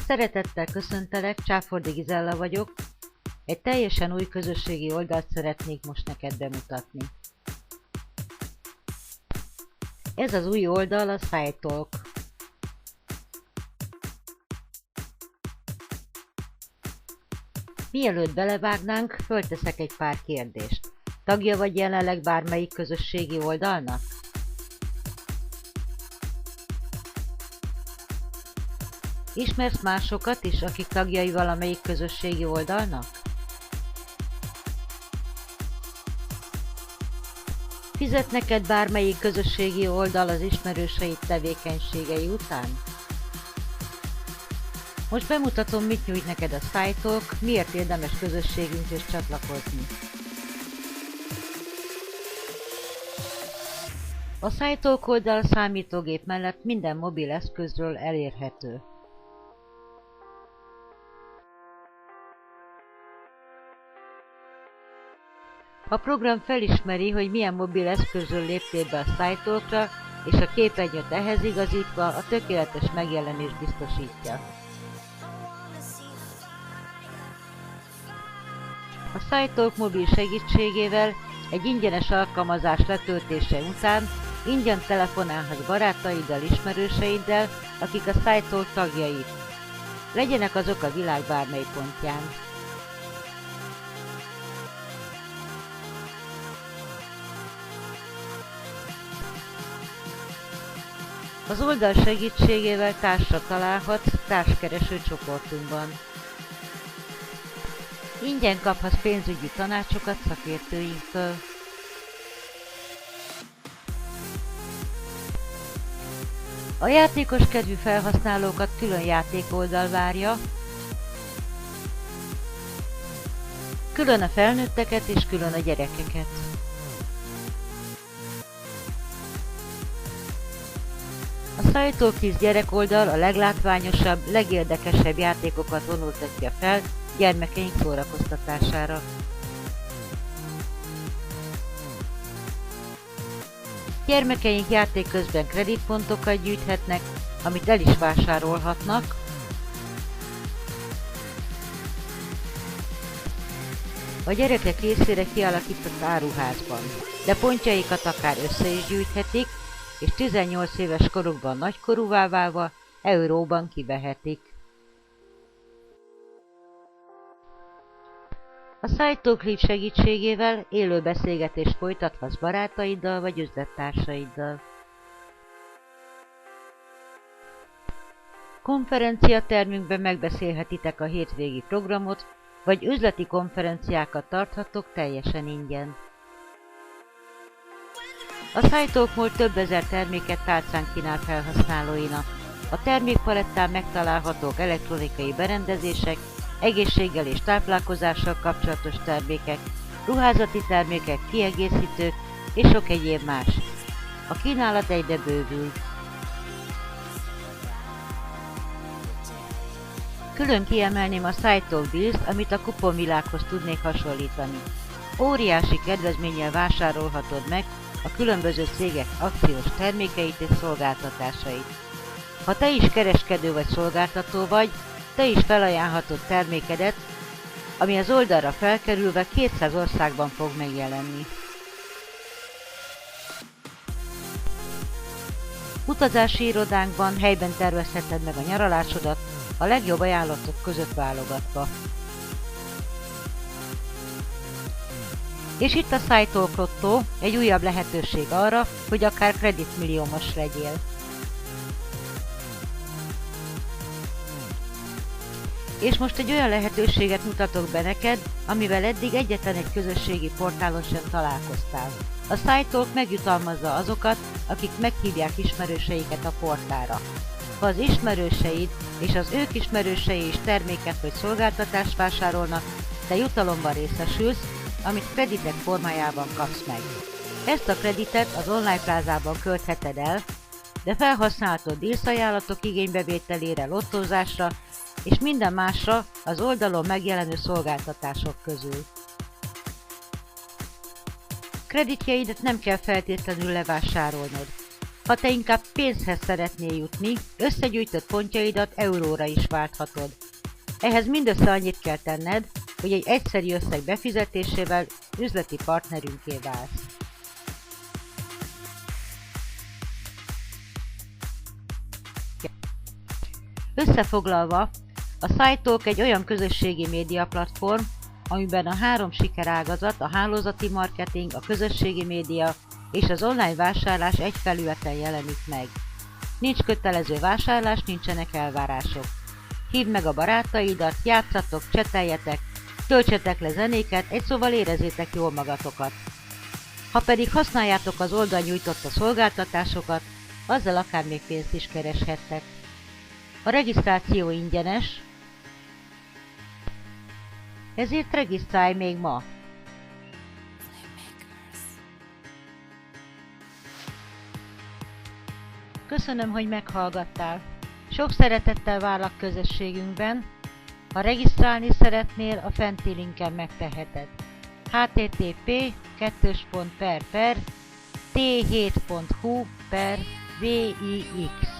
Szeretettel köszöntelek, Csáfordi Gizella vagyok. Egy teljesen új közösségi oldalt szeretnék most neked bemutatni. Ez az új oldal a SciTalk. Mielőtt belevágnánk, fölteszek egy pár kérdést. Tagja vagy jelenleg bármelyik közösségi oldalnak? Ismersz másokat is, akik tagjai valamelyik közösségi oldalnak? Fizet neked bármelyik közösségi oldal az ismerőseid tevékenységei után? Most bemutatom, mit nyújt neked a SciTalk, miért érdemes közösségünkhöz csatlakozni. A SciTalk oldal számítógép mellett minden mobil eszközről elérhető. A program felismeri, hogy milyen mobil eszközről léptél be a SciTalkra, és a képernyőt ehhez igazítva a tökéletes megjelenést biztosítja. A SciTalk mobil segítségével egy ingyenes alkalmazás letöltése után ingyen telefonálhatsz barátaiddal, ismerőseiddel, akik a SciTalk tagjai. Legyenek azok a világ bármely pontján. Az oldal segítségével társra találhatsz társkereső csoportunkban. Ingyen kaphatsz pénzügyi tanácsokat szakértőinktől. A játékos kedvű felhasználókat külön játékoldal várja, külön a felnőtteket és külön a gyerekeket. A SciTalk Kids gyerekoldal a leglátványosabb, legérdekesebb játékokat vonultatja fel gyermekeink szórakoztatására. Gyermekeink játék közben kreditpontokat gyűjthetnek, amit el is vásárolhatnak, a gyerekek részére kialakított áruházban, de pontjaikat akár össze is gyűjthetik, és 18 éves korukban nagykorúvá válva euróban kivehetik. A SciTalk Live segítségével élő beszélgetést folytathatsz barátaiddal vagy üzlettársaiddal. Konferenciatermünkben megbeszélhetitek a hétvégi programot, vagy üzleti konferenciákat tarthatok teljesen ingyen. A SciTalk Mall több ezer terméket tálcán kínál felhasználóinak. A termékpalettán megtalálhatók elektronikai berendezések, egészséggel és táplálkozással kapcsolatos termékek, ruházati termékek, kiegészítők és sok egyéb más. A kínálat egyre bővül. Külön kiemelném a SciTalk Deals, amit a kuponvilághoz tudnék hasonlítani. Óriási kedvezménnyel vásárolhatod meg a különböző cégek akciós termékeit és szolgáltatásait. Ha te is kereskedő vagy szolgáltató vagy, te is felajánlhatod termékedet, ami az oldalra felkerülve 200 országban fog megjelenni. Utazási irodánkban helyben tervezheted meg a nyaralásodat, a legjobb ajánlatok között válogatva. És itt a SciTalk Lotto, egy újabb lehetőség arra, hogy akár kreditmilliómos legyél. És most egy olyan lehetőséget mutatok be neked, amivel eddig egyetlen egy közösségi portálon sem találkoztál. A SciTalk megjutalmazza azokat, akik meghívják ismerőseiket a portára. Ha az ismerőseid és az ők ismerősei is terméket vagy szolgáltatást vásárolnak, te jutalomban részesülsz, amit kreditek formájában kapsz meg. Ezt a kreditet az online plázában költheted el, de felhasználhatod deals ajánlatok igénybevételére, lottózásra és minden másra az oldalon megjelenő szolgáltatások közül. Kreditjeidet nem kell feltétlenül levásárolnod. Ha te inkább pénzhez szeretnél jutni, összegyűjtött pontjaidat euróra is válthatod. Ehhez mindössze annyit kell tenned, hogy egy egyszeri összeg befizetésével üzleti partnerünké válsz. Összefoglalva, a SciTalk egy olyan közösségi média platform, amiben a 3 sikerágazat, a hálózati marketing, a közösségi média és az online vásárlás egy felületen jelenik meg. Nincs kötelező vásárlás, nincsenek elvárások. Hívd meg a barátaidat, játszatok, cseteljetek, töltsetek le zenéket, egy szóval érezzétek jól magatokat. Ha pedig használjátok az oldal nyújtotta szolgáltatásokat, azzal akár még pénzt is kereshettek. A regisztráció ingyenes, ezért regisztrálj még ma! Köszönöm, hogy meghallgattál. Sok szeretettel várlak közösségünkben. Ha regisztrálni szeretnél, a fenti linken megteheted. http://t7.hu/vix